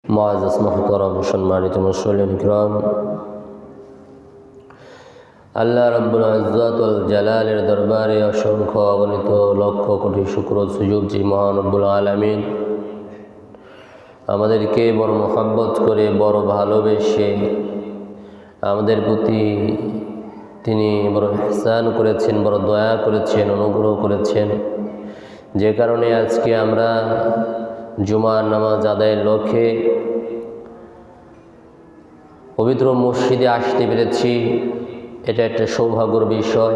মুআজ্জাজ মুহতারাম সম্মানিত মুসল্লিন কিরাম, আল্লাহ রাব্বুল ইজ্জত ওয়াল জালালের দরবারে অসংখ্য অগণিত লক্ষ কোটি শুকর ও সুযোগ যে মহান রব্বুল আলামিন আমাদেরকে বড় মহব্বত করে বড় ভালোবেসে আমাদের প্রতি তিনি বড় ইহসান করেছেন, বড় দয়া করেছেন, অনুগ্রহ করেছেন, যে কারণে আজকে আমরা জুমার নামাজ আদায়ের লক্ষ্যে পবিত্র মসজিদে আসতে পেরেছি। এটা একটা সৌভাগ্যের বিষয়।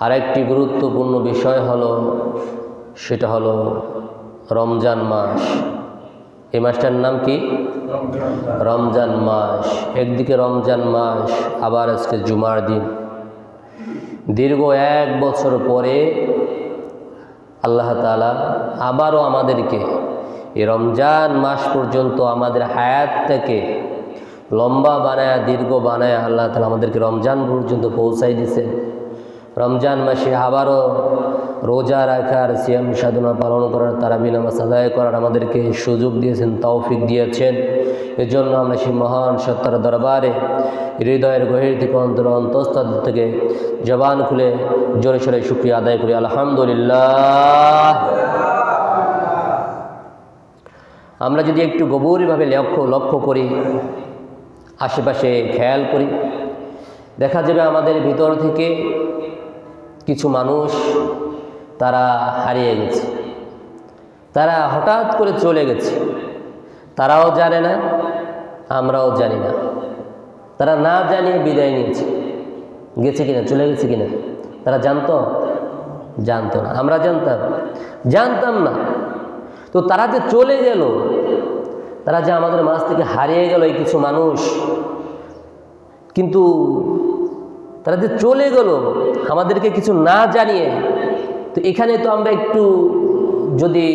আরেকটি গুরুত্বপূর্ণ বিষয় সেটা হলো রমজান মাস। এই মাসটার নাম কি? রমজান মাস। একদিকে রমজান মাস, আবার আজকে জুমার দিন। দীর্ঘ 1 বছর পরে আল্লাহ তাআলা আবারও আমাদেরকে এই রমজান মাস পর্যন্ত আমাদের হায়াতটাকে লম্বা বানায়, দীর্ঘ বানায় আল্লাহ তাআলা আমাদেরকে রমজান পর্যন্ত পৌঁছাই দিয়েছেন। রমজান মাসে আবারও রোজা রাখার, সিয়াম সাধনা পালন করার, তারাবি নামাজ আদায় করার আমাদেরকে সুযোগ দিয়েছেন, তৌফিক দিয়েছেন। এজন্য আমরা সেই মহান সত্তার দরবারে হৃদয়ের গভীর থেকে অন্তঃস্থল থেকে জবান খুলে জোরে সোরে শুকরিয়া আদায় করি, আলহামদুলিল্লাহ। আমরা যদি একটু গভীরভাবে লক্ষ্য করি, আশেপাশে খেয়াল করি, দেখা যাবে আমাদের ভিতর থেকে কিছু মানুষ তারা হারিয়ে গেছে, তারা হঠাৎ করে চলে গেছে। তারাও জানে না, আমরাও জানি না। তারা না জানিয়ে বিদায় নিয়েছে। গেছে কিনা, চলে গেছে কিনা তারা জানতো না। আমরা জানতাম না। তো তারা যে চলে গেল, তারা যে আমাদের মাঝ থেকে হারিয়ে গেল, এই কিছু মানুষ, কিন্তু তারা যে চলে গেল আমাদেরকে কিছু না জানিয়ে। তো এখানে তো আমরা একটু যদি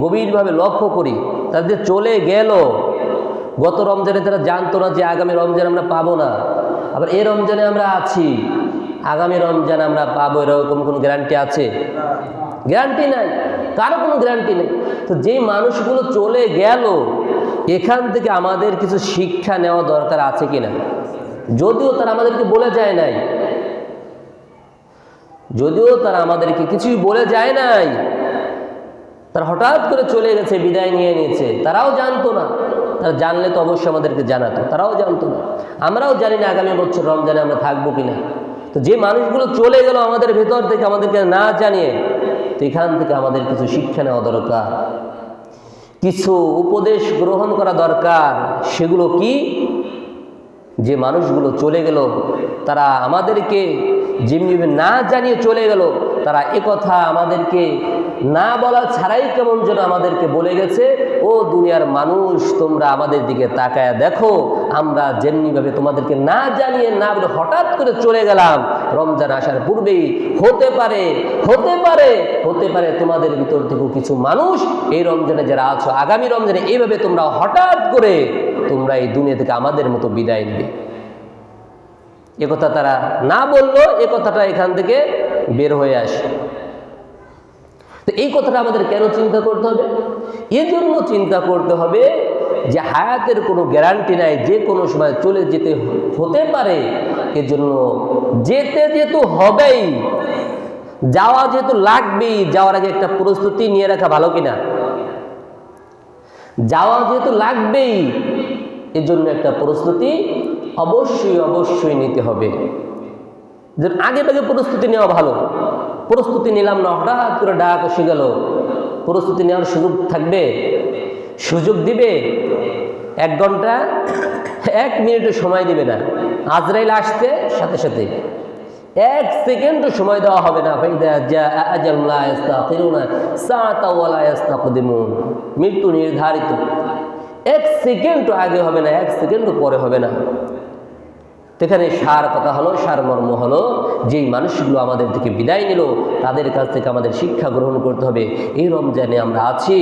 গভীরভাবে লক্ষ্য করি, তারা যে চলে গেল, গত রমজানে তারা জানতো না যে আগামী রমজান আমরা পাবো না, আবার এই রমজানে আমরা আছি, আগামী রমজান আমরা পাবো, এরকম কোনো গ্যারান্টি আছে? গ্যারান্টি নাই, কারো কোনো গ্যারান্টি নেই। তো যে মানুষগুলো চলে গেল, এখান থেকে আমাদের কিছু শিক্ষা নেওয়া দরকার আছে কিনা? যদিও তারা আমাদেরকে বলে যায় নাই, কিছুই বলে যায় নাই, তারা হঠাৎ করে চলে গেছে, বিদায় নিয়ে নিয়েছে। তারাও জানতো না। তারা জানলে তো অবশ্যই আমাদেরকে জানাতো। তারাও জানতো না, আমরাও জানি না আগামী বছর রমজানে আমরা থাকবো কিনা। তো যে মানুষগুলো চলে গেল আমাদের ভেতর থেকে, আমাদেরকে না জানিয়ে, তো এখান থেকে আমাদের কিছু শিক্ষা নেওয়া দরকার, কিছু উপদেশ গ্রহণ করা দরকার। সেগুলো কি? যে মানুষগুলো চলে গেল, তারা আমাদেরকে যেমনি না জানিয়ে চলে গেল, তারা একথা আমাদেরকে না বলা ছাড়াই কেমন যেন আমাদেরকে বলে গেছে, ও দুনিয়ার মানুষ, তোমরা আমাদের দিকে তাকায় দেখো, আমরা যেমনিভাবে তোমাদেরকে না জানিয়ে না বলে হঠাৎ করে চলে গেলাম, রমজান আসার পূর্বেই হতে পারে তোমাদের ভিতর থেকেও কিছু মানুষ এই রমজানে যারা আছো, আগামী রমজানে এইভাবে তোমরা হঠাৎ করে তোমরা এই দুনিয়া থেকে আমাদের মতো বিদায় নেবে। একথা তারা না বললো, এ কথাটা এখান থেকে বের হয়ে আসে। তো এই কথাটা আমাদের কেন চিন্তা করতে হবে? এই জন্য চিন্তা করতে হবে যে হায়াতের কোনো গ্যারান্টি নাই, যে কোনো সময় চলে যেতে হতে পারে। এজন্য যেতে তো হবেই, যাওয়া যেহেতু লাগবেই, যাওয়ার আগে একটা প্রস্তুতি নিয়ে রাখা ভালো কিনা? যাওয়া যেহেতু লাগবেই, এজন্য একটা প্রস্তুতি অবশ্যই নিতে হবে। আগে প্রস্তুতি নেওয়া ভালো। প্রস্তুতি নিলাম না, হঠাৎ করে ডাক এসে গেল, প্রস্তুতি নেওয়ার সুযোগ থাকবে? সুযোগ দিবে? 1 ঘন্টা 1 মিনিটও সময় দিবে না। আজরাইল আসতে সাথে সাথে 1 সেকেন্ডও সময় দেওয়া হবে না। মৃত্যু নির্ধারিত। 1 সেকেন্ডও আগে হবে না, 1 সেকেন্ডও পরে হবে না। এখানে সারমর্ম হলো, যেই মানুষগুলো আমাদের থেকে বিদায় নিল, তাদের কাছ থেকে আমাদের শিক্ষা গ্রহণ করতে হবে। এই রমজানে আমরা আছি,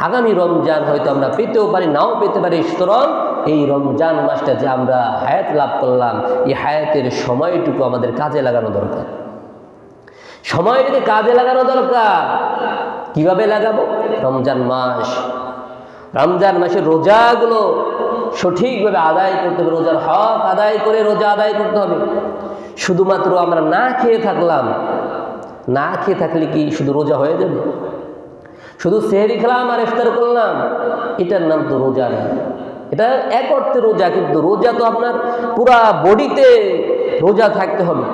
আগামী রমজান হয়তো আমরা পেতেও পারি, নাও পেতে পারি। সুতরাং এই রমজান মাসটা যে আমরা হায়াত লাভ করলাম, এই হায়াতের সময়টুকু আমাদের কাজে লাগানো দরকার। সময়টাকে কাজে লাগানো দরকার। কিভাবে লাগাবো? রমজান মাস, রমজান মাসের রোজাগুলো সঠিকভাবে আদায় করতে হবে, রোজার হক আদায় করে রোজা আদায় করতে হবে। শুধুমাত্র আমরা না খেয়ে থাকলাম, না খেয়ে থাকলে কি শুধু রোজা হয়ে যাবে? শুধু সেহরি খেলাম আর ইফতার করলাম, এটার নাম তো রোজা না। এটা এক অর্থে রোজা, কিন্তু রোজা তো আপনার পুরা বডিতে রোজা থাকতে হবে।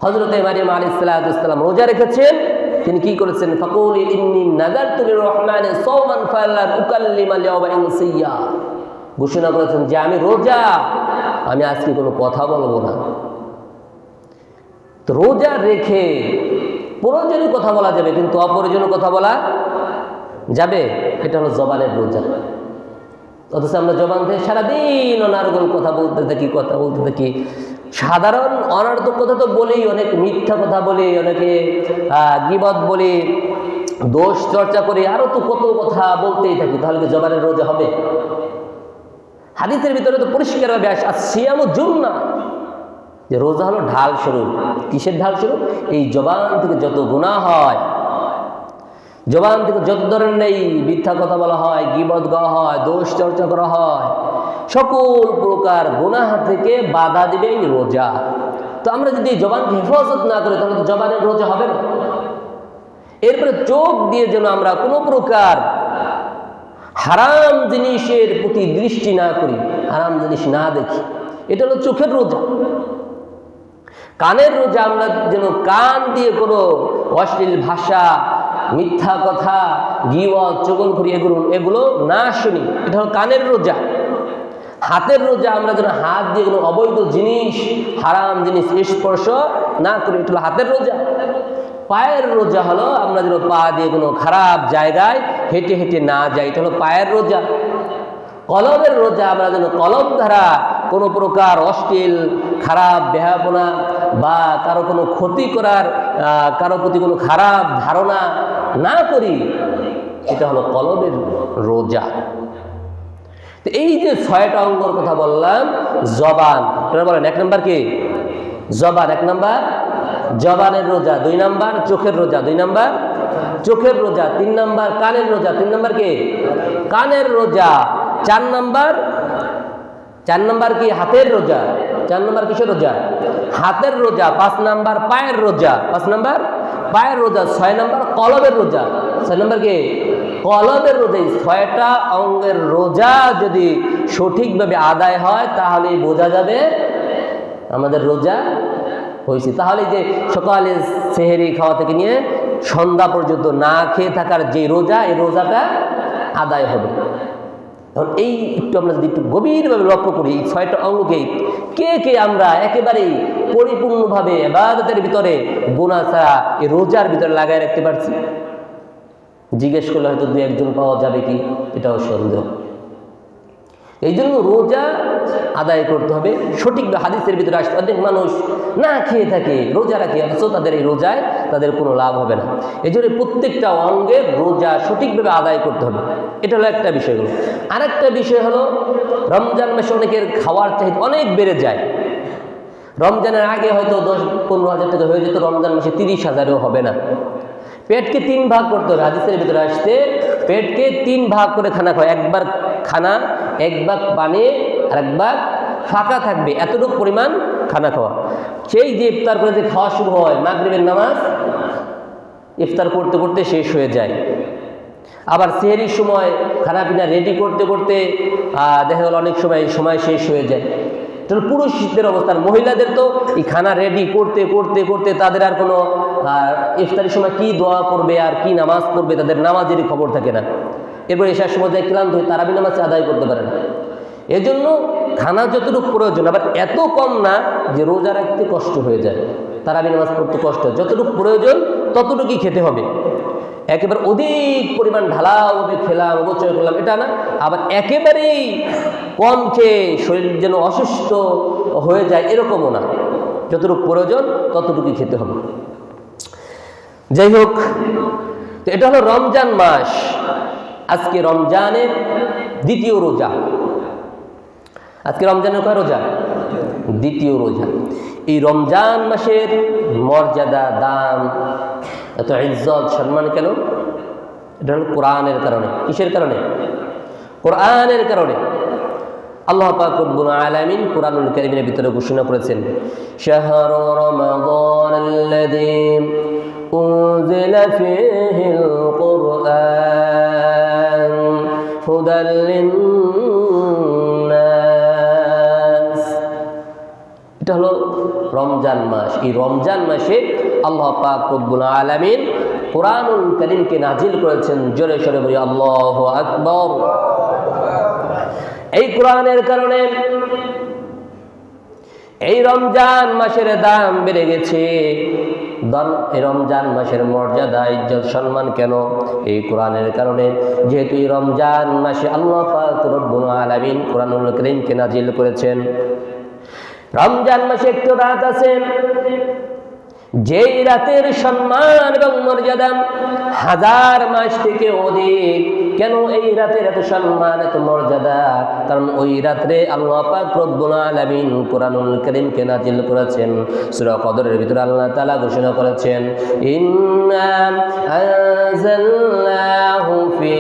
হযরত মারিয়াম আলাইহিস সালাম রোজা রেখেছেন, তিনি কি করেছেন? ফাকুলি ইন্নী নাযারতু লির-রহমানি সাওমান ফালা উকাল্লিমাল ইয়াওমা ইনসিয়্যা, ঘোষণা করেছেন যে আমি রোজা, আমি আজকে কোনো কথা বলবো না। তো রোজা রেখে প্রয়োজনীয় কথা বলা যাবে, কিন্তু অপ্রয়োজনীয় কথা বলা যাবে? এটা হলো জবানের রোজা। অথচ আমরা জবান থেকে সারাদিন অনার্গল কথা বলতে থাকি। সাধারণ অনার্থক কথা তো বলি, অনেক মিথ্যা কথা বলি, অনেকে গীবত বলি, দোষ চর্চা করি, আরো তো কত কথা বলতেই থাকি। তাহলে কি জবানের রোজা হবে? হাদিসের ভিতরে তো পরিষ্কারভাবে আসে আসিয়ামু জুন্নাহ, যে রোজা হলো ঢাল স্বরূপ। কিসের ঢাল স্বরূপ? এই জবান থেকে যত গুনাহ হয়, জবান থেকে যত ধরনের নেই মিথ্যা কথা বলা হয়, গীবত গাওয়া হয়, দোষ চর্চা করা হয়, সকল প্রকার গুনাহ থেকে বাধা দিবে এই রোজা। তো আমরা যদি জবানকে হেফাজত না করি, তাহলে তো জবানের রোজা হবে না। এরপরে চোখ দিয়ে যেন আমরা কোনো প্রকার হারাম জিনিসের প্রতি দৃষ্টি না করি, হারাম জিনিস না দেখি, এটা হলো চোখের রোজা। কানের রোজা, আমরা যেন কান দিয়ে কোনো অশ্লীল ভাষা, মিথ্যা কথা, গীবত, চুগলখড়ি এগুলো না শুনি, এটা হলো কানের রোজা। হাতের রোজা, আমরা যেন হাত দিয়ে কোনো অবৈধ জিনিস, হারাম জিনিস স্পর্শ না করি, এটা হলো হাতের রোজা। পায়ের রোজা হলো আমরা যেন পা দিয়ে কোনো খারাপ জায়গায় হেঁটে হেঁটে না যাই, এটা হলো পায়ের রোজা। কলমের রোজা, আমরা যেন কলম দ্বারা কোনো প্রকার অশ্লীল খারাপ বেহাপনা বা কারো কোনো ক্ষতি করার, কারো প্রতি কোনো খারাপ ধারণা না করি, এটা হলো কলমের রোজা। তো এই যে 6টা অঙ্গর কথা বললাম, জবান, আপনারা বলেন 1 নম্বর কি? জবান 1 নম্বর, জবানের রোজা 2 নম্বর, চোখের রোজা 2 নম্বর, চোখের রোজা 3 নম্বর, কানের রোজা 3 নম্বর কি? কানের রোজা 4 নম্বর, 4 নম্বর কি? হাতের রোজা। 4 নম্বর কিসের রোজা? হাতের রোজা। 5 নম্বর পায়ের রোজা, 5 নম্বর পায়ের রোজা। 6 নম্বর কলমের রোজা। 6 নম্বর কি? কলমের রোজা। 6টা অঙ্গের রোজা যদি সঠিকভাবে আদায় হয়, তাহলে বোঝা যাবে আমাদের রোজা হয়েছে। তাহলে যে সকালে সেহেরি খাওয়া থেকে নিয়ে সন্ধ্যা পর্যন্ত না খেয়ে থাকার যে রোজা, এই রোজাটা আদায় হবে। এখন এই একটু আমরা যদি একটু গভীরভাবে লক্ষ্য করি, এই 6টা অঙ্গকে কে কে আমরা একেবারেই পরিপূর্ণভাবে ইবাদতের ভিতরে গুনাহ ছাড়া এই রোজার ভিতরে লাগায় রাখতে পারছি? জিজ্ঞেস করলে হয়তো 2-1 পাওয়া যাবে কি, এটাও সন্দেহ। এই জন্য রোজা আদায় করতে হবে সঠিকভাবে। হাদিসের ভিতরে আসতে অনেক মানুষ না খেয়ে থাকে, রোজা রাখে, অথচ তাদের এই রোজায় তাদের কোনো লাভ হবে না। এই জন্য প্রত্যেকটা অঙ্গের রোজা সঠিকভাবে আদায় করতে হবে। এটা হলো একটা বিষয়। আরেকটা বিষয় হলো, রমজান মাসে অনেকের খাওয়ার চাহিদা অনেক বেড়ে যায়। রমজানের আগে হয়তো 10-15 হাজার টাকা হয়ে যেত, রমজান মাসে 30,000-ও হবে না। পেটকে 3 ভাগ করতে হবে। হাদিসের ভিতরে আসছে পেটকে 3 ভাগ করে খানা খাওয়া। একবার খানা, 1 ভাগ পানি, আর 1 ভাগ ফাঁকা থাকবে, এতটুকু পরিমাণ খানা খাওয়া। সেই যে ইফতার করে যে খাওয়া শুরু হয়, মাগরিবের নামাজ ইফতার করতে করতে শেষ হয়ে যায়। আবার সেহরির সময় খানা পিনা রেডি করতে করতে দেখা গেল অনেক সময় শেষ হয়ে যায়। পুরুষদের অবস্থান, মহিলাদের তো এই খানা রেডি করতে করতে করতে তাদের আর কোনো ইফতারের সময় কি দোয়া করবে আর কি নামাজ পড়বে, তাদের নামাজেরই খবর থাকে না। এরপর এসার সময় যায় ক্লান্ত হয়ে তারাবি নামাজ আদায় করতে পারে না। এজন্য খানা যতটুকু প্রয়োজন, আবার এত কম না যে রোজা রাখতে কষ্ট হয়ে যায়, তারাবি নামাজ পড়তে কষ্ট। যতটুকু প্রয়োজন ততটুকুই খেতে হবে। একেবারে অধিক পরিমাণ ঢালাওভাবে খেলাম, অবচয় করলাম, এটা না। আবার একেবারেই কম খেয়ে শরীর যেন অসুস্থ হয়ে যায়, এরকমও না। যতটুকু প্রয়োজন ততটুকুই খেতে হবে। যাই হোক, তো এটা হলো রমজান মাস। আজকে রমজানের 2য় রোজা। আজকে রমজানের কয় রোজা? 2য় রোজা। এই রমজান মাসের মর্যাদা, দাম, এত ইজ্জত, সম্মান কেন? এটা হলো কোরআনের কারণে। কিসের কারণে? কোরআনের কারণে। আল্লাহ পাক রব্বুল আলামিন কোরআনুল কারীমের ভিতরে ঘোষণা করেছেন, শাহরু রমাদানাল্লাযী উনজিলা ফীহিল কুরআন হুদাল লিন্নাস। এটা হলো রমজান মাস। এই রমজান মাসে আল্লাহ পাক রব্বুল আলামিন কোরআনুল কারীমকে নাজিল করেছেন। জোরে সোরে বলি আল্লাহু আকবার। এই কোরআনের কারণে এই রমজান মাসের দাম বেড়ে গেছে। এই রমজান মাসের মর্যাদা, ইজ্জত, সম্মান কেন? এই কোরআনের কারণে। যেহেতু এই রমজান মাসে আল্লাহ পাক রব্বুল আলামিন কোরআনুল কারীমকে নাজিল করেছেন। রমজান মাসে একটু রাত আছে, যেই রাতের সম্মান এবং মর্যাদা হাজার মাস থেকে অধিক। কেন এই রাতের এত সম্মান, এত মর্যাদা? কারণ ওই রাত্রে আল্লাহ পাক রব্বুল আলামিন কোরআনুল কারীমকে নাজিল করেছেন। সূরা কদরের ভিতরে আল্লাহ তাআলা ঘোষণা করেছেন, ইন্না আনজালনাহু ফি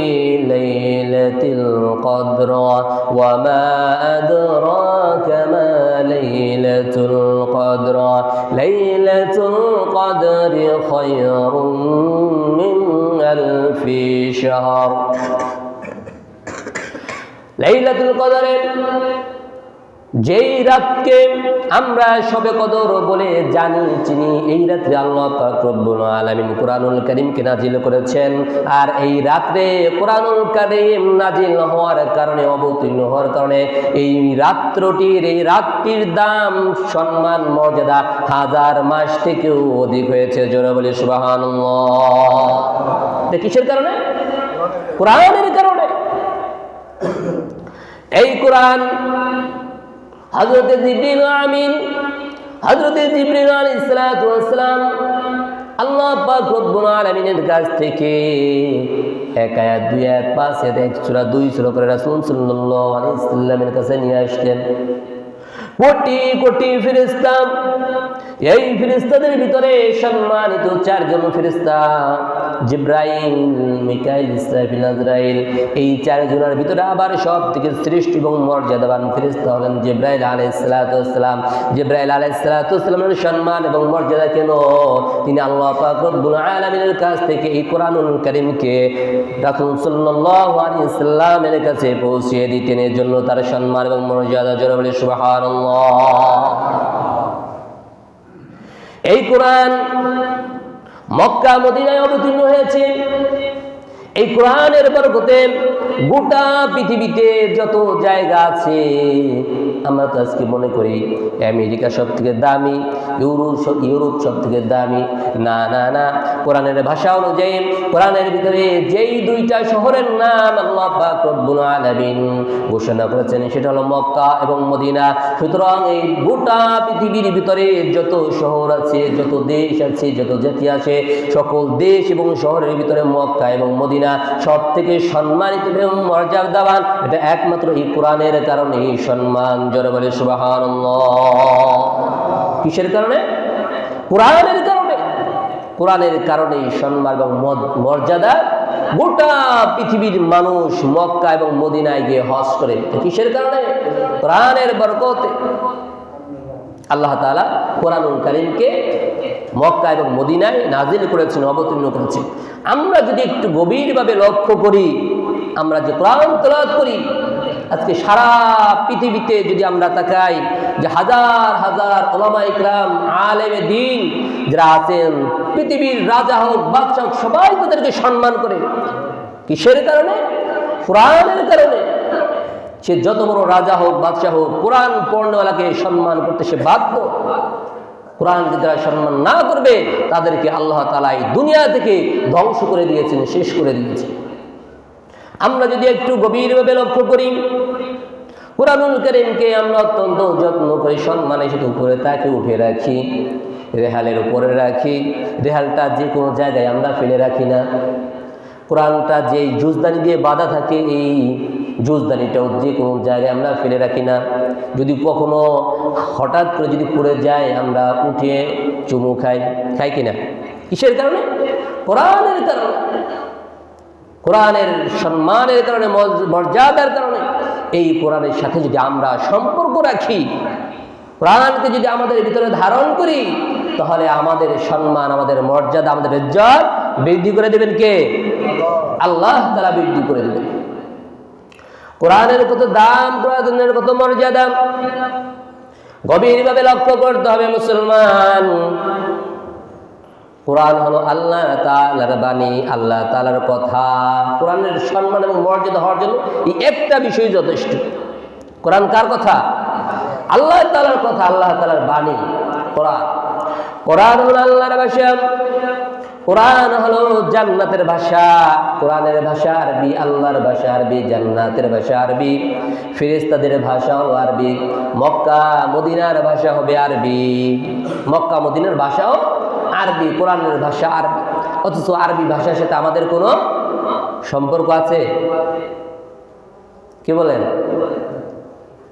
লাইলাতিল কদর ওয়া মা আদরাকা মা লাইলাতুল কদর লাইলাতুল কদরি খায়রুম মিন আলফি শাহর। লাইলাতুল কদরে, যেই রাতকে আমরা শবে কদর বলে জানি চিনি, এই রাত্রে আল্লাহ পাক রব্বুল আলামিন কোরআনুল কারীমকে নাজিল করেছেন। আর এই রাত্রে কোরআনুল কারীম নাজিল হওয়ার কারণে, অবতীর্ণ হওয়ার কারণে এই রাতটির দাম, সম্মান, মর্যাদা হাজার মাস থেকেও অধিক হয়েছে। জোরে বলি সুবহানাল্লাহ। এটা কিসের কারণে? কোরআনের কারণে। এই কোরআন হযরতে জিবরিল আমিন, হযরতে জিবরিল আলাইহিস সালাতু ওয়াস সালাম আল্লাহ পাক রব্বুল আলামিনের কাছ থেকে এক আয়াত, দুই আয়াত, পাঁচ আয়াত, এক সূরা, দুই সূরা করে রাসূল সাল্লাল্লাহু আলাইহি ওয়াসাল্লামের কাছে নিয়ে আসতেন। কোটি কোটি ফেরেশতা। এই ফেরেশতাদের ভিতরে সম্মানিত চারজন ফেরেশতা, জিবরাইল, মিকাইল, ইসরাফিল, আজরাইল। এই চারজনের ভিতরে আবার সব থেকে শ্রেষ্ঠ এবং মর্যাদাবান ফেরেশতা হলেন জিবরাইল আলাইহিস সালাতু ওয়াস সালাম। জিবরাইল আলাইহিস সালাতু ওয়াস সালামের সম্মান এবং মর্যাদা কেন? তিনি আল্লাহ পাক রব্বুল আলামিনের কাছ থেকে এই কোরআনুল কারীমকে রাসূল সাল্লাল্লাহু আলাইহি ওয়াসাল্লামের কাছে পৌঁছিয়ে দিতেন। এর জন্য তার সম্মান এবং মর্যাদা। জোরে বলি সুবহানাল্লাহ। এই কোরআন মক্কা মদিনায় অবতীর্ণ হয়েছে। এই কোরআনের বরকতে গোটা পৃথিবীতে যত জায়গা আছে, আমরা তো আজকে মনে করি আমেরিকা সব থেকে দামি, ইউরোপ সব থেকে দামি। না না না, কোরআনের ভাষা অনুযায়ী কোরআনের ভিতরে যেই দুইটা শহরের নাম আল্লাহ পাক রব্বুল আলামিন ঘোষণা করেছেন, সেটা হলো মক্কা এবং মদিনা। সুতরাং এই গোটা পৃথিবীর ভিতরে যত শহর আছে, যত দেশ আছে, যত জাতি আছে, সকল দেশ এবং শহরের ভিতরে মক্কা এবং মদিনা সব থেকে সম্মানিত এবং মর্যাদাবান। এটা একমাত্র এই কোরআনের কারণে এই সম্মান। জোরে বলে সুবহানাল্লাহ। কিসের কারণে? কোরআনের কারণে। কোরআনের কারণে সম্মান এবং মর্যাদা। গোটা পৃথিবীর মানুষ মক্কা এবং মদিনায় গিয়ে হজ করে। কিসের কারণে? কোরআনের বরকতে। আল্লাহ তাআলা কোরআনুল কারীমকে মক্কা এবং মদিনায় নাজিল করেছেন, অবতীর্ণ করেছেন। আমরা যদি একটু গভীরভাবে লক্ষ্য করি, আমরা যে কোরআন তেলাওয়াত করি, আজকে সারা পৃথিবীতে যদি আমরা তাকাই, যে হাজার হাজার উলামা ইকরাম, আলেমে দ্বীন যারা আছেন, পৃথিবীর রাজা হোক, বাদশা হোক, সবাই তাদেরকে সম্মান করে। কিসের কারণে? কোরআনের কারণে। সে যত বড় রাজা হোক, বাদশা হোক, কোরআন পড়নেওয়ালাকে সম্মান করতে সে বাধ্য। কোরআনকে যারা সম্মান না করবে, তাদেরকে আল্লাহ তাআলা এই দুনিয়া থেকে ধ্বংস করে দিয়েছেন, শেষ করে দিয়েছেন। আমরা যদি একটু গভীরভাবে লক্ষ্য করি, কোরআনুল কারীমকে আমরা অত্যন্ত যত্ন করে সম্মানের সাথে উপরে তাকে উঠে রাখি, রেহালের উপরে রাখি। রেহালটা যে কোনো জায়গায় আমরা ফেলে রাখি না। কোরআনটা যেই জুজদানি দিয়ে বাঁধা থাকে, এই জুজদানিটাও যে কোনো জায়গায় আমরা ফেলে রাখি না। যদি কখনো হঠাৎ করে যদি পড়ে যায়, আমরা উঠে চুমু খাই কিনা? কিসের কারণে? কোরআনের কারণে। কোরআনের সম্মানের কারণে, মর্যাদার কারণে এই কোরআনের সাথে যদি আমরা সম্পর্ক রাখি, কোরআনকে যদি আমাদের ভিতরে ধারণ করি, তাহলে আমাদের সম্মান, আমাদের মর্যাদা, আমাদের ইজ্জত বৃদ্ধি করে দেবেন কে? আল্লাহ তাআলা বৃদ্ধি করে দেবেন। কোরআনের কত দাম, কোরআনের কত মর্যাদা গভীরভাবে লক্ষ্য করতে হবে মুসলমান। কোরআন হলো আল্লাহ তাআলার বাণী, আল্লাহ তাআলার কথা। কোরআনের সম্মান এবং মর্যাদা হওয়ার জন্য এই একটা বিষয় যথেষ্ট। কোরআন কার কথা? আল্লাহ তাআলার কথা, আল্লাহ তাআলার বাণী কোরআন। কোরআন হলো আল্লাহর ভাষা, কোরআন হলো জান্নাতের ভাষা। কোরআনের ভাষা আরবি, আল্লাহর ভাষা আরবি, জান্নাতের ভাষা আরবি, ফেরেশতাদের ভাষা হলো আরবি, মক্কা মদিনার ভাষা হবে আরবি, মক্কা মদিনার ভাষাও আরবি, কোরআনের ভাষা আরবি। অথচ আরবি ভাষার সাথে আমাদের কোনো সম্পর্ক আছে? কি বলেন?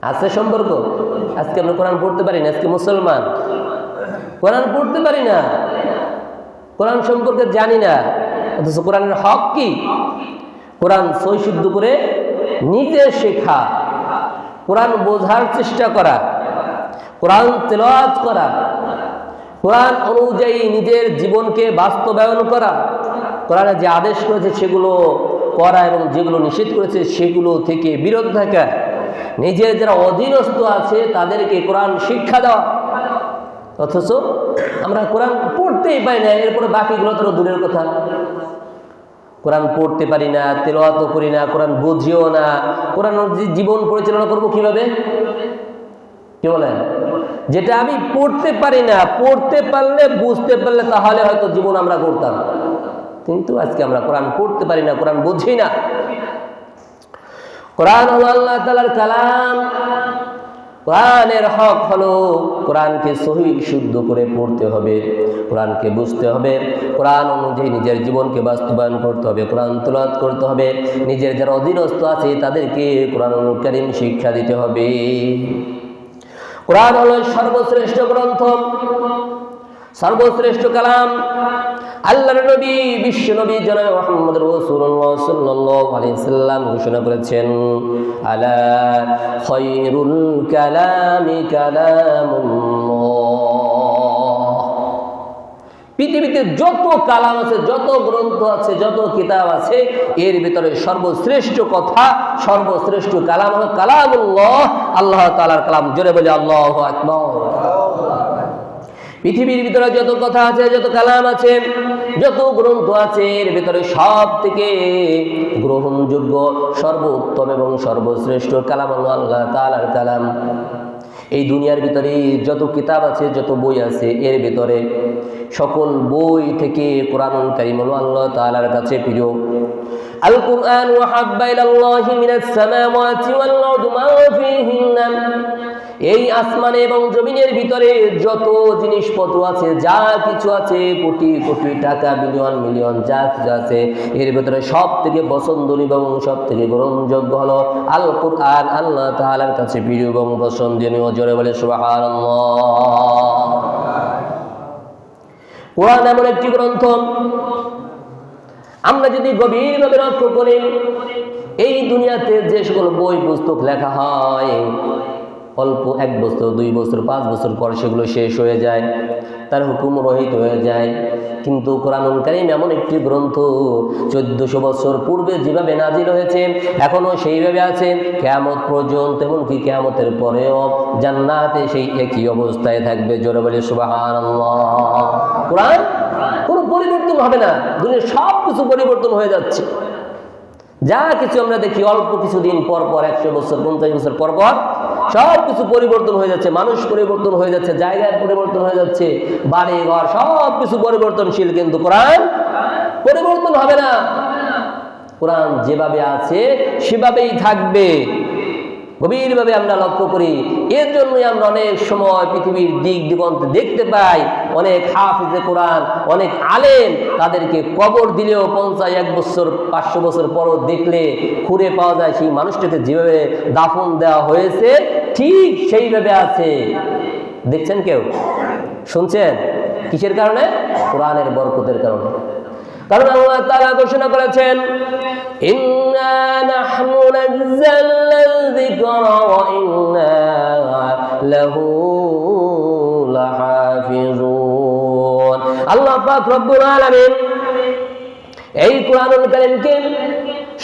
আছে সম্পর্ক? আজকে আমরা কোরআন পড়তে পারি না, আজকে মুসলমান কোরআন পড়তে পারি না, কোরআন সম্পর্কে জানি না। অথচ কোরআনের হক কি? কোরআন সই শুদ্ধ করে নিজে শেখা, কোরআন বোঝার চেষ্টা করা, কোরআন তেলাওয়াত করা, কোরআন অনুযায়ী নিজের জীবনকে বাস্তবায়ন করা, কোরআনে যে আদেশ করেছে সেগুলো করা এবং যেগুলো নিষেধ করেছে সেগুলো থেকে বিরত থাকা, নিজের যারা অধীনস্থ আছে তাদেরকে কোরআন শিক্ষা দেওয়া। অথচ আমরা কোরআন পড়তেই পারি না, এরপরে বাকিগুলো তো দূরের কথা। কোরআন পড়তে পারি না, তেলাওয়াতও করি না, কোরআন বুঝিও না, কোরআন জীবন পরিচালনা করবো কিভাবে? কি বলেন? যেটা আমি পড়তে পারি না, পড়তে পারলে, বুঝতে পারলে তাহলে হয়তো জীবন আমরা করতাম। কিন্তু আজকে আমরা কোরআন পড়তে পারি না, কোরআন বুঝি না। কোরআন হলো আল্লাহ তাআলার কালাম। কোরআনের হক হলো কোরআনকে সহিহ শুদ্ধ করে পড়তে হবে, কোরআনকে বুঝতে হবে, কোরআন অনুযায়ী নিজের জীবনকে বাস্তবায়ন করতে হবে, কোরআন তেলাওয়াত করতে হবে, নিজের যারা অধীনস্থ আছে তাদেরকে কোরআনুল কারীম শিক্ষা দিতে হবে। কোরআন হলো সর্বশ্রেষ্ঠ গ্রন্থ, সর্বশ্রেষ্ঠ কালাম। আল্লাহর নবী, বিশ্ব নবী জনাব মুহাম্মদ রাসূলুল্লাহ সাল্লাল্লাহু আলাইহি সাল্লাম ঘোষণা করেছেন, আলা খায়রুল কালামি কালামুল্লাহ। পৃথিবীতে যত কালাম আছে, যত গ্রন্থ আছে, যত কিতাব আছে, এর ভিতরে সর্বশ্রেষ্ঠ কথা, সর্বশ্রেষ্ঠ কালাম হলো কালামুল্লাহ, আল্লাহ তাআলার কালাম। জোরে বলি আল্লাহু আকবার। পৃথিবীর ভিতরে যত কথা আছে, যত কালাম আছে, যত গ্রন্থ আছে, এর ভিতরে সব থেকে গ্রহণযোগ্য, সর্বোত্তম এবং সর্বশ্রেষ্ঠ কালাম হলো আল্লাহ তাআলার কালাম। এই দুনিয়ার ভিতরে যত কিতাব আছে, যত বই আছে, এর ভিতরে সকল বই থেকে কোরআনুল কারীম হলো আল্লাহ তাআলার কাছে প্রিয়। আল কুরআন ওয়া হাব্বা ইলাল্লাহি মিনাস সামাওয়াতি ওয়াল আরদি মা ফীহিন্না। এই আসমানে এবং জমিনের ভিতরে যত জিনিসপত্র আছে, যা কিছু আছে, কোটি কোটি টাকা, বিলিয়ন মিলিয়ন যা কিছু আছে, এর ভিতরে সব থেকে পছন্দনীয় এবং সব থেকে গ্রহণযোগ্য হলো আল কুরআন, আল্লাহ তাআলার কাছে প্রিয় এবং পছন্দনীয়। জোরে বলে সুবহানাল্লাহ। কোরআন এমন একটি গ্রন্থ, আমরা যদি গভীরভাবে লক্ষ্য করি, এই দুনিয়াতে যে সকল বই পুস্তক লেখা হয়, অল্প 1 বছর, 2 বছর, 5 বছর পর সেগুলো শেষ হয়ে যায়, তার হুকুম রহিত হয়ে যায়। কিন্তু কোরআনুল কারীম এমন একটি গ্রন্থ, 1400 বছর পূর্বে যেভাবে নাজিল হয়েছে এখনো সেইভাবে আছে কিয়ামত পর্যন্ত, এমনকি কিয়ামতের পরেও জান্নাতে সেই একই অবস্থায় থাকবে। জোরে বলে সুবহানাল্লাহ। কোরআন কোনো পরিবর্তন হবে না। দুনিয়ার সব কিছু পরিবর্তন হয়ে যাচ্ছে। যা কিছু আমরা দেখি অল্প কিছুদিন পর পর, 100 বছর, 50 বছর পর পর সব কিছু পরিবর্তন হয়ে যাচ্ছে। মানুষ পরিবর্তন হয়ে যাচ্ছে, জায়গায় পরিবর্তন হয়ে যাচ্ছে, বাড়ি ঘর সব কিছু পরিবর্তনশীল। কিন্তু কোরআন পরিবর্তন হবে না। কোরআন যেভাবে আছে সেভাবেই থাকবে। গভীরভাবে আমরা লক্ষ্য করি। এর জন্যই আমরা অনেক সময় পৃথিবীর দিক দিগন্তে দেখতে পাই অনেক হাফিজে কোরআন, অনেক আলেম, তাদেরকে কবর দিলেও 50, 1 বছর, 500 বছর পরও দেখলে খুঁড়ে পাওয়া যায় সেই মানুষটাকে যেভাবে দাফন দেওয়া হয়েছে ঠিক সেইভাবে আছে। দেখছেন কেউ? শুনছেন? কিসের কারণে? কোরআনের বরকতের কারণে। কারণ আল্লাহ তাআলা ঘোষণা করেছেন, ইন্না নাহনু নাযালনা যিকরা ওয়া ইন্না লাহু লাহাফিজুন। আল্লাহ পাক রব্বুল আলামিন এই কোরআনুল কারীমকে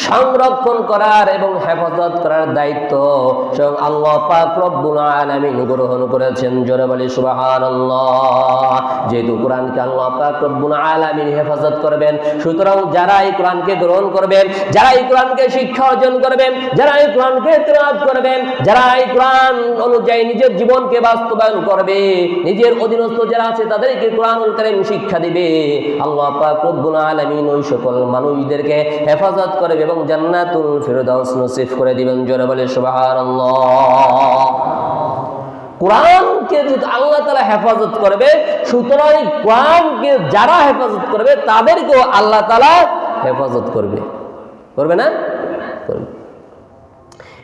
সংরক্ষণ করার এবং হেফাজত করার দায়িত্ব স্বয়ং আল্লাহ পাক রব্বুল আলামিন গ্রহণ করেছেন। জোরে বলি সুবহানাল্লাহ। যেহেতু কোরআনকে আল্লাহ পাক রব্বুল আলামিন হেফাজত করবেন, সুতরাং যারা এই কোরআনকে গ্রহণ করবেন, যারা এই কোরআনকে শিক্ষা অর্জন করবেন, যারা এই কোরআনকে তেলাওয়াত করবেন, যারা এই কোরআন অনুযায়ী নিজের জীবনকে বাস্তবায়ন করবে, নিজের অধীনস্থ যারা আছে তাদেরকে কোরআনুল কারীম শিক্ষা দিবে, আল্লাহ পাক রব্বুল আলামিন ওই সকল মানুষদেরকে হেফাজত করবে এবং জান্নাতুল ফিরদাউস নসিব করে দিবেন। জোরে বলে সুবহানাল্লাহ। কোরআনকে যদি আল্লাহ তাআলা হেফাজত করবে, সুতরাং কোরআনকে যারা হেফাজত করবে তাদেরকেও আল্লাহ তাআলা হেফাজত করবে। করবে না? করবে।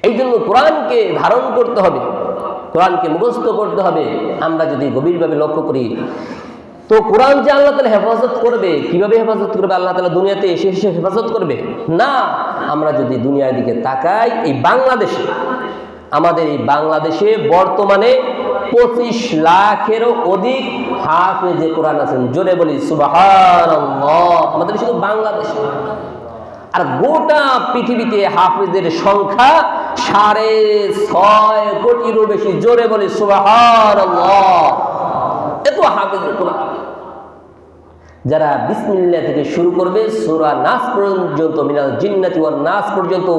এই জন্য কোরআনকে ধারণ করতে হবে, কোরআনকে মুখস্থ করতে হবে। আমরা যদি গভীরভাবে লক্ষ্য করি, তো কোরআন যে আল্লাহ তাআলা হেফাজত করবে, কিভাবে হেফাজত করবে? আল্লাহ তাআলা দুনিয়াতে এসে এসে হেফাজত করবে না। আমরা যদি দুনিয়ার দিকে তাকাই, এই বাংলাদেশে, আমাদের এই বাংলাদেশে বর্তমানে 25 লাখেরও অধিক হাফেজে কোরআন আছেন। জোরে বলি সুবহানাল্লাহ। আমাদের শুধু বাংলাদেশে। আর গোটা পৃথিবীতে হাফেজের সংখ্যা 6.5 কোটিরও বেশি। জোরে বলি সুবহানাল্লাহ। এত হাফেজের কোরআন, যারা বিসমিল্লাহ থেকে শুরু করবে সূরা নাস পর্যন্ত, মিনাল জিন্নাতি ওয়ান নাস পর্যন্ত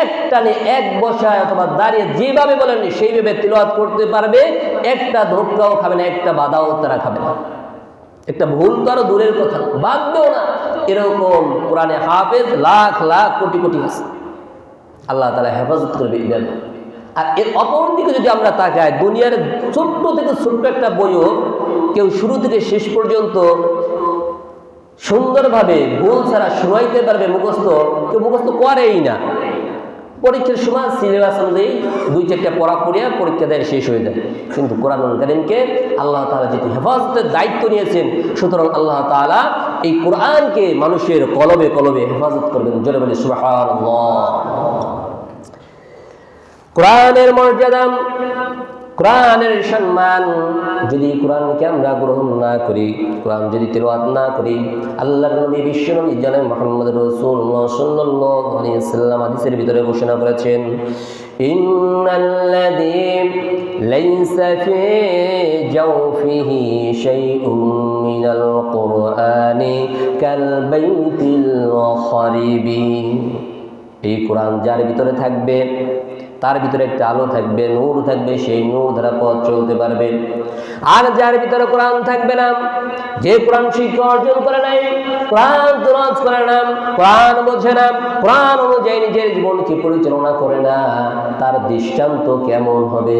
এক টানে এক বসায় অথবা দাঁড়িয়ে যেভাবে বলেন সেইভাবে তিলাওয়াত করতে পারবে। একটা ধোক্কাও খাবে না, একটা বাধাও তারা খাবে না, একটা ভুল তো আরো দূরের কথা, বাদবেও না। এরকম কোরআনে হাফেজ লাখ লাখ কোটি কোটি আছে। আল্লাহ তাআলা হেফাজত করবে এইভাবে। আর এর অপর দিকে যদি আমরা তাকাই, দুনিয়ার ছোট্ট থেকে ছোট্ট একটা বইও কেউ শুরু থেকে শেষ পর্যন্ত সুন্দরভাবে ভুল ছাড়া শোনাইতে পারবে, মুখস্থ কেউ মুখস্থ করেই না। পরীক্ষার সময় সিলেবাস অনুযায়ী 2-4টা পড়া পড়িয়া পরীক্ষা দেয়, শেষ হয়ে যায়। কিন্তু কোরআনুল কারীমকে আল্লাহ তাআলা যেহেতু হেফাজতের দায়িত্ব নিয়েছেন, সুতরাং আল্লাহ তাআলা এই কোরআনকে মানুষের কলবে কলবে হেফাজত করবেন। জোরে বলি সুবহানাল্লাহ। কোরআনের মর্যাদা, কোরআনের সম্মান, যদি কোরআনকে আমরা গ্রহণ না করি, কোরআন যদি তেলাওয়াত না করি, আল্লাহর নবী বিশ্বনবী জনাব মুহাম্মদ রাসূলুল্লাহ সাল্লাল্লাহু আলাইহি ওয়াসাল্লাম হাদিসের ভিতরে ঘোষণা করেছেন, ইন্নাল্লাযী লাইসা ফি জাওফিহি শাইউন মিনাল কুরআনি কাল বাইতিল খারিবি। এই কোরআন যার ভিতরে থাকবে, তার ভিতরে একটা আলো থাকবে, নূর থাকবে, সেই নূর দ্বারা পথ চলতে পারবে। আর যার ভিতরে কোরআন থাকবে না, যে কোরআন শিক্ষা অর্জন করে নাই, কোরআন তেলাওয়াত করে না, কোরআন বোঝে না, কোরআন অনুযায়ী নিজের জীবনকে পরিচালনা করে না, তার দৃষ্টান্ত কেমন হবে?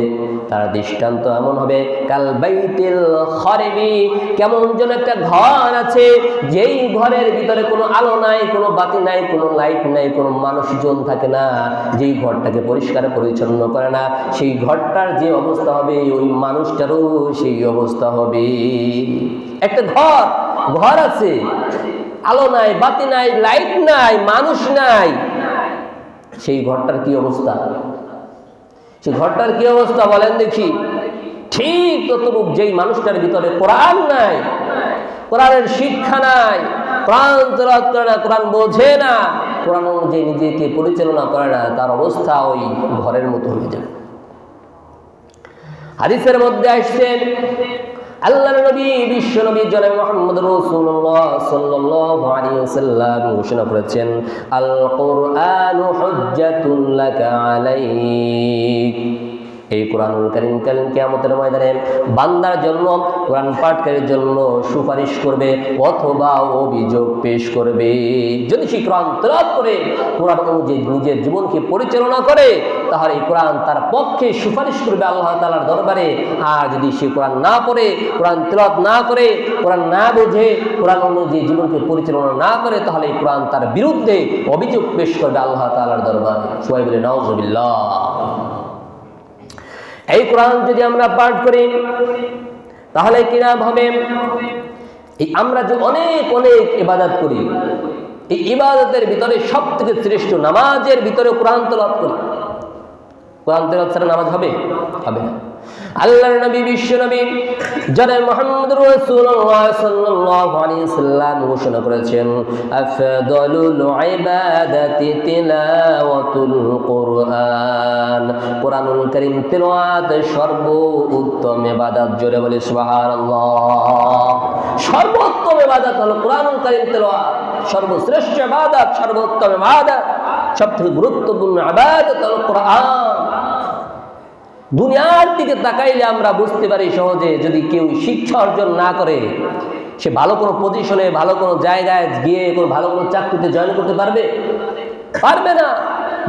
তার দৃষ্টান্ত এমন হবে কাল বাইতিল খারিবি, কেমন যেন একটা ঘর আছে, যেই ঘরের ভিতরে কোনো আলো নাই, কোনো বাতি নাই, কোনো লাইট নাই, কোনো মানুষজন থাকে না, যেই ঘরটাকে পরিষ্কার পরিচ্ছন্ন করে না, সেই ঘরটার যে অবস্থা হবে ওই মানুষটারও সেই অবস্থা হবে। একটা ঘর আছে, আলো নাই, বাতি নাই, লাইট নাই, মানুষ নাই, সেই ঘরটার কি অবস্থা? সেই ঘরটার কি অবস্থা বলেন দেখি? ঠিক ততরূপ যেই মানুষটার ভিতরে কোরআন নাই, কোরআনের শিক্ষা নাই, কোরআন তেলাওয়াত করে না, কোরআন বোঝে না, কোরআন অনুযায়ী নিজেকে পরিচালনা করে না, তার অবস্থা ওই ঘরের মতো হয়ে যাবে। হাদিসের মধ্যে আসছেন, আল্লাহর নবী বিশ্বনবী জনাব মুহাম্মদ রাসূলুল্লাহ সাল্লাল্লাহু আলাইহি ওয়াসাল্লাম ঘোষণা করেছেন, আল কুরআনু হুজ্জাতুন লাকা আলাইক। এই কোরআনুল কারীম কাল কিয়ামতের ময়দানে বান্দার জন্য, কোরআন পাঠকারীর জন্য সুপারিশ করবে অথবা অভিযোগ পেশ করবে। যদি সে কোরআন তেলাওয়াত করে, কোরআন অনুযায়ী নিজের জীবনকে পরিচালনা করে, তাহলে এই কোরআন তার পক্ষে সুপারিশ করবে আল্লাহ তাআলার দরবারে। আর যদি সে কোরআন না পড়ে, কোরআন তেলাওয়াত না করে, কোরআন না বোঝে, কোরআন অনুযায়ী জীবনকে পরিচালনা না করে, তাহলে এই কোরআন তার বিরুদ্ধে অভিযোগ পেশ করবে আল্লাহ তাআলার দরবারে। সবাই বলে নাউযুবিল্লাহ। এই কোরআন যদি আমরা পাঠ করি তাহলে কি লাভ হবে? এই আমরা যে অনেক অনেক ইবাদত করি, এই ইবাদতের ভিতরে সব থেকে শ্রেষ্ঠ নামাজের ভিতরে কোরআন তেলাওয়াত করি। কোরআন তেলাওয়াত ছাড়া নামাজ হবে? হবে না। আল্লাহর নবী, বিশ্ব নবী জনাব মুহাম্মদুর রাসূলুল্লাহ সাল্লাল্লাহু আলাইহি সাল্লাম ঘোষণা করেছেন, আফদালুল ইবাদাতি তিলাওয়াতুল কুরআন। কোরআনুল কারীম তেলাওয়াত সর্বোত্তম ইবাদত। জোরে বলি সুবহানাল্লাহ। সর্বোত্তম ইবাদত হলো কোরআনুল কারীম তেলাওয়াত। সর্বশ্রেষ্ঠ ইবাদত, সর্বোত্তম ইবাদত, সবথেকে গুরুত্বপূর্ণ ইবাদত হলো কোরআন। দুনিয়ার দিকে তাকাইলে আমরা বুঝতে পারি সহজে, যদি কেউ শিক্ষা অর্জন না করে সে ভালো কোনো পজিশনে, ভালো কোনো জায়গায় গিয়ে কোনো ভালো কোনো চাকরিতে জয়েন করতে পারবে? পারবে না।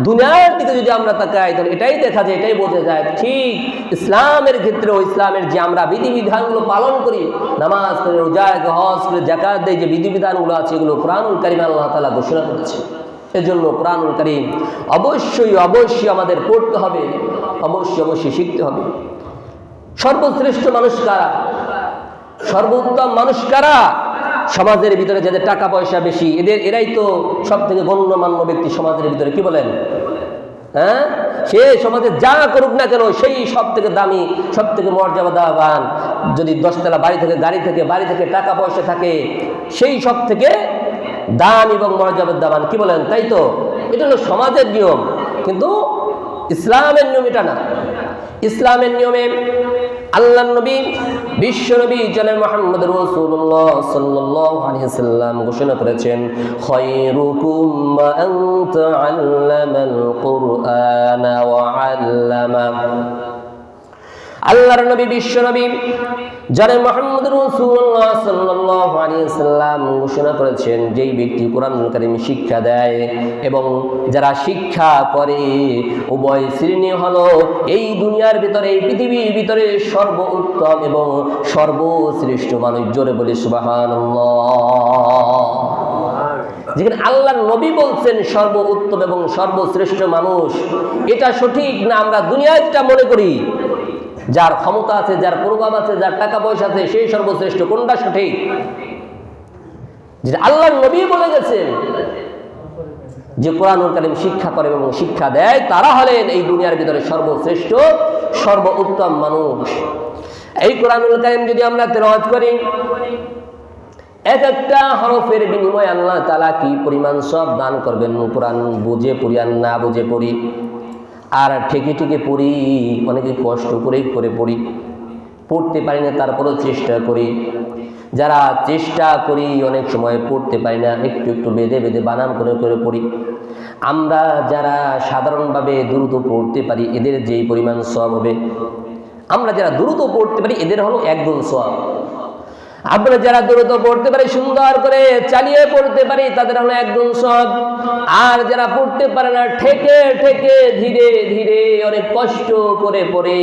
দুনিয়ার দিকে যদি আমরা তাকাই তাহলে এটাই দেখা যায়, এটাই বোঝা যায় ঠিক ইসলামের ক্ষেত্রেও ইসলামের যে আমরা বিধিবিধানগুলো পালন করি, নামাজ করে, রোজা করে, হজ করে, যাকাত দেয়, যে বিধিবিধানগুলো আছে এগুলো কোরআনুল কারীমে আল্লাহ তাআলা ঘোষণা করেছে। এজন্য কোরআনুল কারীম অবশ্যই অবশ্যই আমাদের পড়তে হবে, অবশ্যই অবশ্যই শিখতে হবে। সর্বশ্রেষ্ঠ মানুষ কারা? সর্বোত্তম মানুষ কারা? সমাজের ভিতরে যাদের টাকা পয়সা বেশি, এরাই তো সব থেকে গণ্যমান্য ব্যক্তি সমাজের ভিতরে। কি বলেন? হ্যাঁ, সে সমাজে যা করুক না কেন সেই সব থেকে দামি, সব থেকে মর্যাদাবান। যদি 10 তলা বাড়ি থেকে, গাড়ি থেকে, বাড়ি থেকে টাকা পয়সা থাকে, সেই সব থেকে দাম এবং মর্যাদাবান। কি বলেন? তাই তো, এটা হলো সমাজের নিয়ম, কিন্তু ইসলামের নিয়ম এটা না। ইসলামের নিয়মে আল্লাহর নবী, বিশ্ব নবী জনাব মুহাম্মদুর রাসূলুল্লাহ সাল্লাল্লাহু আলাইহি সাল্লাম ঘোষণা করেছেন, খায়রুকুম মান তাআল্লামাল কুরআনা ওয়া আল্লামা। আল্লাহর নবী, বিশ্ব নবী জনাব মুহাম্মদুর রাসূলুল্লাহ সাল্লাল্লাহু আলাইহি সাল্লাম ঘোষণা করেছেন, যেই ব্যক্তি কোরআনুল কারীম শিক্ষা দেয় এবং যারা শিক্ষা করে, উভয় শ্রেণী হলো এই দুনিয়ার ভিতরে, এই পৃথিবীর ভিতরে সর্বোত্তম এবং সর্বশ্রেষ্ঠ মানুষ। জোরে বলি সুবহানাল্লাহ। যেখানে আল্লাহর নবী বলছেন সর্বোত্তম এবং সর্বশ্রেষ্ঠ মানুষ, এটা সঠিক না আমরা দুনিয়ায় যেটা মনে করি? যার ক্ষমতা আছে, যার প্রভাব আছে, যার টাকা পয়সা আছে, সেই সর্বশ্রেষ্ঠ। কোনটা সঠিক? যেটা আল্লাহর নবী বলে গেছেন, যে কোরআনুল কারীম শিক্ষা করে এবং শিক্ষা দেয়, তারা হলেন এই দুনিয়ার ভিতরে সর্বশ্রেষ্ঠ, সর্বোত্তম মানুষ। এই কোরআনুল কারীম যদি আমরা তেলাওয়াত করি, এক একটা হরফের বিনিময়ে আল্লাহ তাআলা কি পরিমাণ সওয়াব দান করবেন। কোরআন বুঝে পড়ি আর না বুঝে পড়ি, আর ঠেকে ঠেকে পড়ি, অনেকে কষ্ট করে পড়ি, পড়তে পারি না তারপরেও চেষ্টা করি। যারা চেষ্টা করি অনেক সময় পড়তে পারি না, একটু একটু বেঁধে বেঁধে বানান করে করে পড়ি। আমরা যারা সাধারণভাবে দ্রুত পড়তে পারি, এদের যেই পরিমাণ সওয়াব হবে, আমরা যারা দ্রুত পড়তে পারি এদের হলো 1 গুণ সওয়াব। আমরা যারা দ্রুত পড়তে পারি, সুন্দর করে চালিয়ে পড়তে পারি, তাদের হলো 1 গুণ সওয়াব। আর যারা পড়তে পারে না, ঠেকে ঠেকে ধীরে ধীরে অনেক কষ্ট করে পড়ে,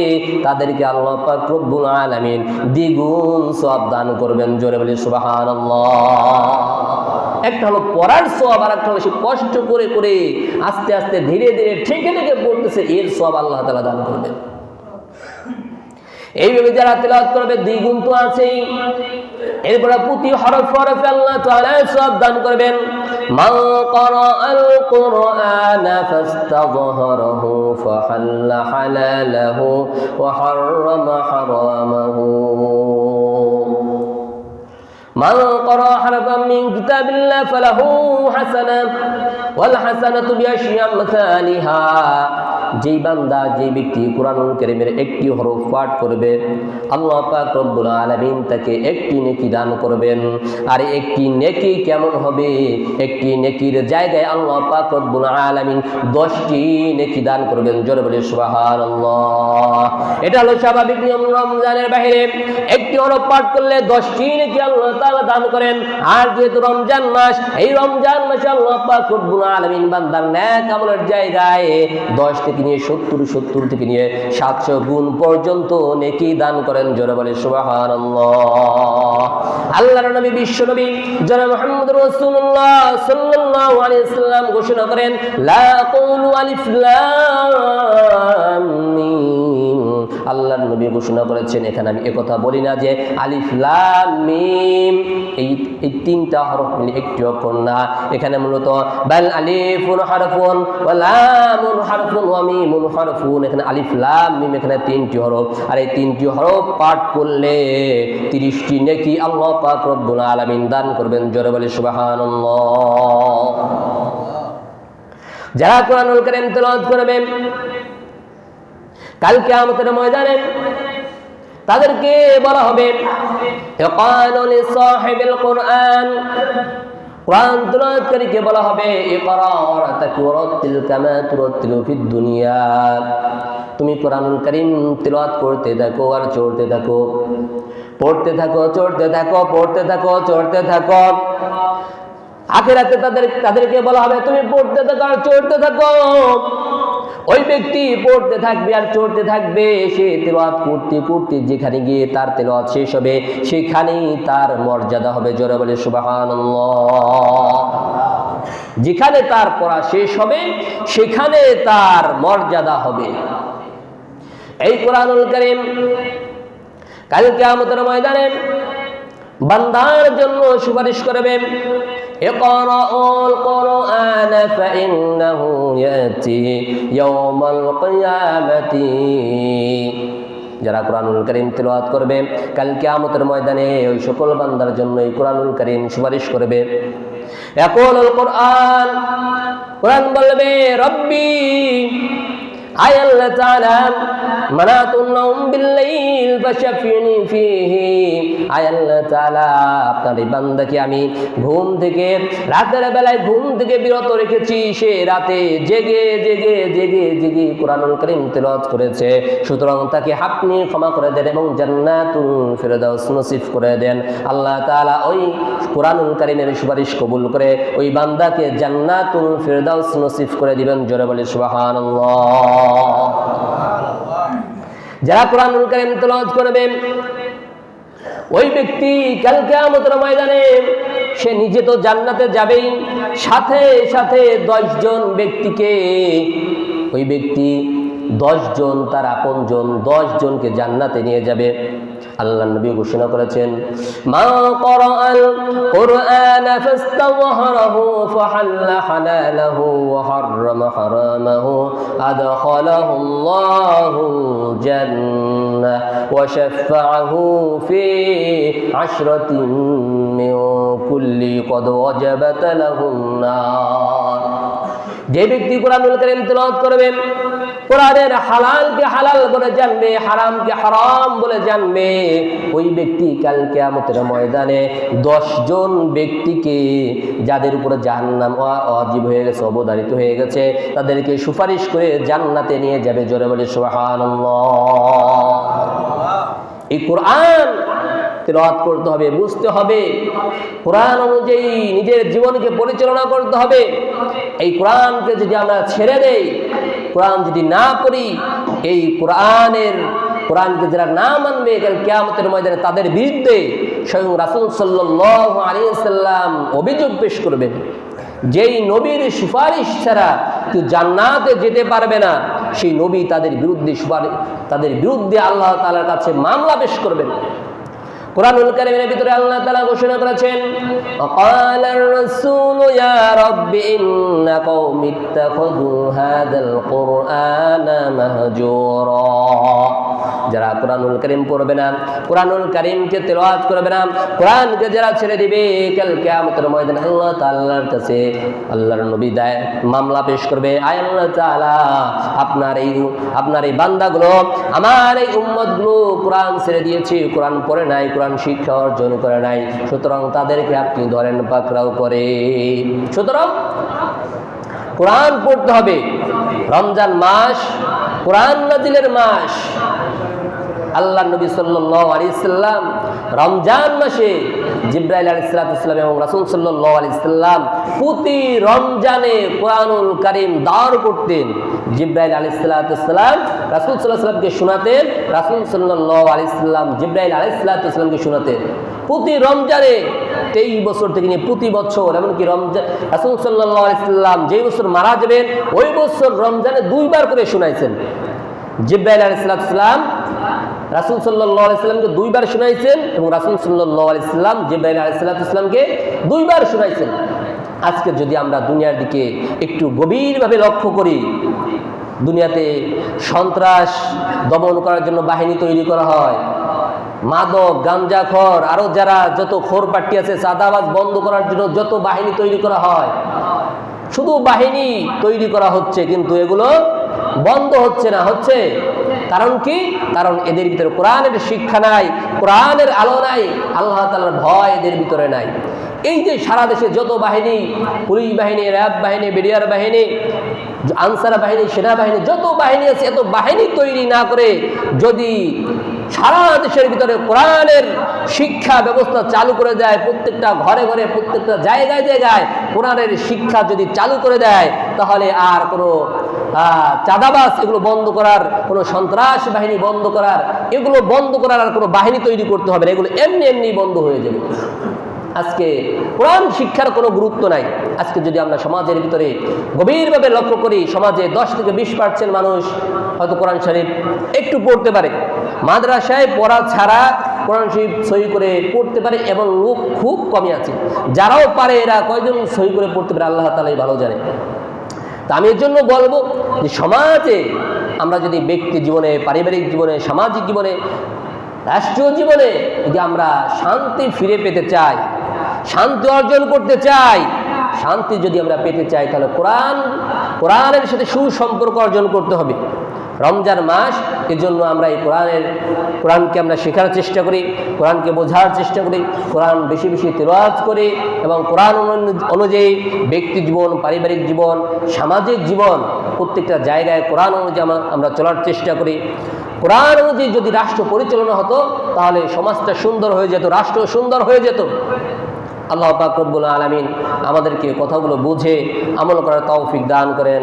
তাদেরকে আল্লাহ পাক রব্বুল আলামিন দ্বিগুণ সওয়াব দান করবেন। জোরে বলি সুবহানাল্লাহ। একটা হলো পড়ার সওয়াব, আর একটা হলো সে কষ্ট করে করে আস্তে আস্তে ধীরে ধীরে ঠেকে ঠেকে পড়তেছে, এর সওয়াব আল্লাহ তাআলা দান করবেন। এইভাবে যারা তেলাওয়াত করবে 2 গুণ তো আছেই, এরপরে প্রতি হরফে হরফে আল্লাহ তাআলা সওয়াব দান করবেন। মান ক্বারাআল কুরআনা ফাস্তাযহারাহু ফাহাল্লা হালালাহু ওয়া হাররামা হারামাহু। মান ক্বারাআ হারফাম মিন কিতাবিল্লাহ ফালাহু হাসানা ওয়াল হাসানাতু বিআশরি আমসালিহা। যেই বান্দা, যে ব্যক্তি কোরআনুল কারীমের একটি হরফ পাঠ করবে, আল্লাহ পাক রব্বুল আলামিন তাকে একটি নেকি দান করবেন। আর একটি নেকি কেমন হবে? একটি নেকির জায়গায় আল্লাহ পাক রব্বুল আলামিন 10টি নেকি দান করবেন। জোরে বলি সুবহানাল্লাহ। এটা হলো স্বাভাবিক নিয়ম। রমজানের বাইরে একটি হরফ পাঠ করলে 10টি নেকি আল্লাহ তাআলা দান করেন। আর যেহেতু রমজান মাস, এই রমজান মাসে আল্লাহ পাক রব্বুল আলামিন বান্দার নেক আমলের জায়গায় 10 থেকে নিয়ে 70 থেকে নিয়ে 700 গুণ পর্যন্ত নেকি দান করেন। জোরে বলে সুবহানাল্লাহ। আল্লাহর নবী, বিশ্ব নবী জনাব মুহাম্মদুর রাসূলুল্লাহ সাল্লাল্লাহু আলাইহি সাল্লাম ঘোষণা করেন, লা কুলু আলিফ লাম মিম। আল্লাহর নবী ঘোষণা করেছেন। এখানে আমি একথা বলি না যে আলিফ লাম মিম এই তিনটা হরফ মিলে একটি অক্ষর না। এখানে মূলত বাল আলিফুন হারফুন ওয়া লামুন হারফুন ওয়া মিমুন হারফুন। এখানে আলিফ লাম মিম এখানে তিনটি হরফ, আর এই তিনটি হরফ পাঠ করলে 30টি নেকি আল্লাহ পাক রব্বুল আলামিন দান করবেন। জোরে বলে সুবহানাল্লাহ। যারা কোরআনুল কারীম তেলাওয়াত করবেন কাল কিয়ামতের ময়দানে তাদেরকে বলা হবে ইকানু লিসাহিবিল কুরআন, কোরআন তেলাওয়াতকারীকে বলা হবে ইকরা ওয়ারাতাক ওয়ারাতিল কামা তুরাতিলু ফিদ দুনিয়া। তুমি কোরআনুল কারীম তেলাওয়াত করতে থাকো আর চড়তে থাকো, পড়তে থাকো, চড়তে থাকো, পড়তে থাকো, চড়তে থাকো। আখিরাতে তাদেরকে বলা হবে তুমি পড়তে থাকো আর চড়তে থাকো। ওই ব্যক্তি পড়তে থাকবে আর চড়তে থাকবে, সে তেলাওয়াত করতে করতে যেখানে গিয়ে তার তেলাওয়াত শেষ হবে সেখানেই তার মর্যাদা হবে। জোরে বলে সুবহানাল্লাহ। যেখানে তার পড়া শেষ হবে সেখানে তার মর্যাদা হবে। এই কোরআনুল কারীম কাল কিয়ামতের ময়দানে বান্দার জন্য সুপারিশ করবে ইকরাউল কুরআন ফাইন্নাহু ইয়াতি ইয়াউমাল কিয়ামাতি। যারা কোরআনুল কারীম তেলাওয়াত করবে কাল কিয়ামতের ময়দানে ওই সকল বান্দার জন্য এই কোরআনুল কারীম সুপারিশ করবে। ইয়াকুলুল কুরআন, কোরআন বলবে রব্বি আয় আল্লাহ তাআলা মানাতুন নাওম বিল্লাইল ফাশফিনি ফিহি। আয় আল্লাহ তাআলা আপনার এই বান্দাকে আমি ঘুম থেকে রাতের বেলায় ঘুম থেকে বিরত রেখেছি, সে রাতে জেগে জেগে জেগে জেগে কোরআনুল কারীম তেলাওয়াত করেছে, সুতরাং তাকে আপনি ক্ষমা করে দেন এবং জান্নাতুল ফিরদাউস নসিব করে দেন। আল্লাহ তাআলা ওই কোরআনুল কারীমের সুপারিশ কবুল করে ওই বান্দাকে জান্নাতুল ফিরদাউস নসিব করে দিবেন। জোরে বলে সুবহানাল্লাহ। যারা কোরআনুল কারীম তেলাওয়াত করবে ওই ব্যক্তি কাল কিয়ামতের ময়দানে সে নিজে তো জান্নাতে যাবেই, সাথে সাথে 10 জন ব্যক্তিকে, ওই ব্যক্তি 10 জন তার আপনজন 10 জনকে জান্নাতে নিয়ে যাবে। আল্লাহ নবী ঘোষণা করেছেন মা ক্বরাআল কুরআন ফাস্তাযহারাহু ফাহাল্লা হালালাহু ওয়া হাররামা হারামাহু আদখালাহুল্লাহু জান্নাহ ওয়া শাফাআহু ফি 'আশরাতিন মিন কুল্লি কদ ওয়াজাবাত লাহুন নার। যে ব্যক্তি কোরআনুল কারীম তেলাওয়াত করবেন, কোরআনের হালালকে হালাল বলে জানবে, হারামকে হারাম বলে জানবে, ওই ব্যক্তি কাল কিয়ামতের ময়দানে 10 জন ব্যক্তিকে যাদের উপরে জাহান্নাম ওয়াজিব হয়ে গেছে, অবধারিত হয়ে গেছে, তাদেরকে সুপারিশ করে জান্নাতে নিয়ে যাবে। জোরে বলে সুবহানাল্লাহ। এই কোরআন তেলাওয়াত করতে হবে, বুঝতে হবে, কোরআন অনুযায়ী নিজের জীবনকে পরিচালনা করতে হবে। এই কোরআনকে যদি আমরা ছেড়ে দেই, কোরআন যদি না পড়ি, এই কোরআনকে যারা না মানবে কাল কিয়ামতের ময়দানে তাদের বিরুদ্ধে স্বয়ং রাসূল সাল্লাল্লাহু আলাইহি ওয়াসাল্লাম অভিযোগ পেশ করবেন। যেই নবীর সুপারিশ ছাড়া কেউ জান্নাতে যেতে পারবে না, সেই নবী তাদের বিরুদ্ধে আল্লাহ তাআলার কাছে মামলা পেশ করবেন। কোরআনুল কারীমের ভিতরে আল্লাহ তাআলা ঘোষণা করেছেন ওয়াকালার রাসূলু ইয়া রাব্বি ইন্না কওমি ইত্তাখাযু হাযাল কুরআনা মাহজুরা। যারা কোরআনুল কারীম পড়বে না, কোরআনুল কারীমকে তেলাওয়াত করবে না, কোরআনকে যারা ছেড়ে দিবে, কাল কিয়ামতের ময়দানে আল্লাহ তাআলার কাছে আল্লাহর নবী মামলা পেশ করবে। আয় আল্লাহ তাআলা, আপনার এই বান্দাগুলো, আমার এই উম্মতগুলো কোরআন ছেড়ে দিয়েছে, কোরআন পড়ে নাই, কোরআন শিক্ষা অর্জন করে নাই, সুতরাং তাদেরকে আপনি ধরেন পাকড়াও করে। সুতরাং কোরআন পড়তে হবে। রমজান মাস কোরআন নাজিলের মাস। আল্লাহ নবী সাল্লাল্লাহু আলাইহি সাল্লাম রমজান মাসে জিবরাইল আলাইহিস সালাম এবং রাসূল সাল্লাল্লাহু আলাইহি সাল্লাম প্রতি রমজানে কোরআনুল কারীম দাওর করতেন। জিবরাইল আলাইহিস সালাম রাসূল সাল্লাল্লাহু আলাইহি সাল্লামকে শোনাতেন, রাসূল সাল্লাল্লাহু আলাইহি সাল্লাম জিবরাইল আলাইহিস সালামকে শোনাতেন। প্রতি রমজানে 23 বছর থেকে নিয়ে প্রতি বছর, এমনকি রমজান রাসূল সাল্লাল্লাহু আলাইহি সাল্লাম যেই বছর মারা যাবেন ওই বছর রমজানে 2 বার করে শোনাইছেন। জিবরাইল আলাইহিস সালাম রাসূল সাল্লাল্লাহু আলাইহি সাল্লামকে 2 বার শুনাইছেন এবং রাসূল সাল্লাল্লাহু আলাইহি সাল্লাম জিবরাইল আলাইহিস সালামকে 2 বার শুনাইছেন। আজকে যদি আমরা দুনিয়ার দিকে একটু গভীরভাবে লক্ষ্য করি, দুনিয়াতে সন্ত্রাস দমন করার জন্য বাহিনী তৈরি করা হয়, মাদক গাঞ্জাখোর আরো যারা যত খোর পার্টি আছে চাঁদাবাজ বন্ধ করার জন্য যত বাহিনী তৈরি করা হয়, শুধু বাহিনী তৈরি করা হচ্ছে কিন্তু এগুলো বন্ধ হচ্ছে না। হচ্ছে কারণ কি? কারণ এদের ভিতরে কোরআনের শিক্ষা নাই, কোরআনের আলো নাই, আল্লাহ তাআলার ভয় এদের ভিতরে নাই। এই যে সারা দেশে যত বাহিনী, পুলিশ বাহিনী, র্যাব বাহিনী, বিডিআর বাহিনী, আনসার বাহিনী, সেনাবাহিনী, যত বাহিনী আছে এত বাহিনী তৈরি না করে যদি সারা দেশের ভিতরে কোরআনের শিক্ষা ব্যবস্থা চালু করে দেয়, প্রত্যেকটা ঘরে ঘরে প্রত্যেকটা জায়গায় জায়গায় কোরআনের শিক্ষা যদি চালু করে দেয়, তাহলে আর কোনো চাঁদাবাজ এগুলো বন্ধ করার, কোনো সন্ত্রাস বাহিনী বন্ধ করার, এগুলো বন্ধ করার আর কোনো বাহিনী তৈরি করতে হবে না, এগুলো এমনি এমনি বন্ধ হয়ে যাবে। আজকে কোরআন শিক্ষার কোনো গুরুত্ব নাই। আজকে যদি আমরা সমাজের ভিতরে গভীরভাবে লক্ষ্য করি, সমাজে 10 থেকে 20% মানুষ হয়তো কোরআন শরীফ একটু পড়তে পারে, মাদ্রাসায় পড়া ছাড়া কোরআন শরীফ সহি করে পড়তে পারে এবং লোক খুব কমই আছে। যারাও পারে এরা কয়জন সহি করে পড়তে পারে আল্লাহ তাআলাই ভালো জানে। তা আমি এর জন্য বলবো যে সমাজে আমরা যদি ব্যক্তি জীবনে, পারিবারিক জীবনে, সামাজিক জীবনে, রাষ্ট্রীয় জীবনে যদি আমরা শান্তি ফিরে পেতে চাই, শান্তি অর্জন করতে চাই, শান্তি যদি আমরা পেতে চাই, তাহলে কোরআনের সাথে সুসম্পর্ক অর্জন করতে হবে। রমজান মাস, এজন্য আমরা এই কোরআনকে আমরা শেখার চেষ্টা করি, কোরআনকে বোঝার চেষ্টা করি, কোরআন বেশি বেশি তিলাওয়াত করি এবং কোরআন অনুযায়ী ব্যক্তি জীবন, পারিবারিক জীবন, সামাজিক জীবন প্রত্যেকটা জায়গায় কোরআন অনুযায়ী আমরা চলার চেষ্টা করি। কোরআন অনুযায়ী যদি রাষ্ট্র পরিচালনা হতো তাহলে সমাজটা সুন্দর হয়ে যেত, রাষ্ট্র সুন্দর হয়ে যেত। আল্লাহ পাক রব্বুল আলামিন আমাদেরকে কথাগুলো বুঝে আমল করার তৌফিক দান করেন।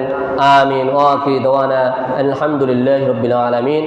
আমিন। ওয়া আখিরু দাওয়ানা আলহামদুলিল্লাহি রাব্বিল আলামিন।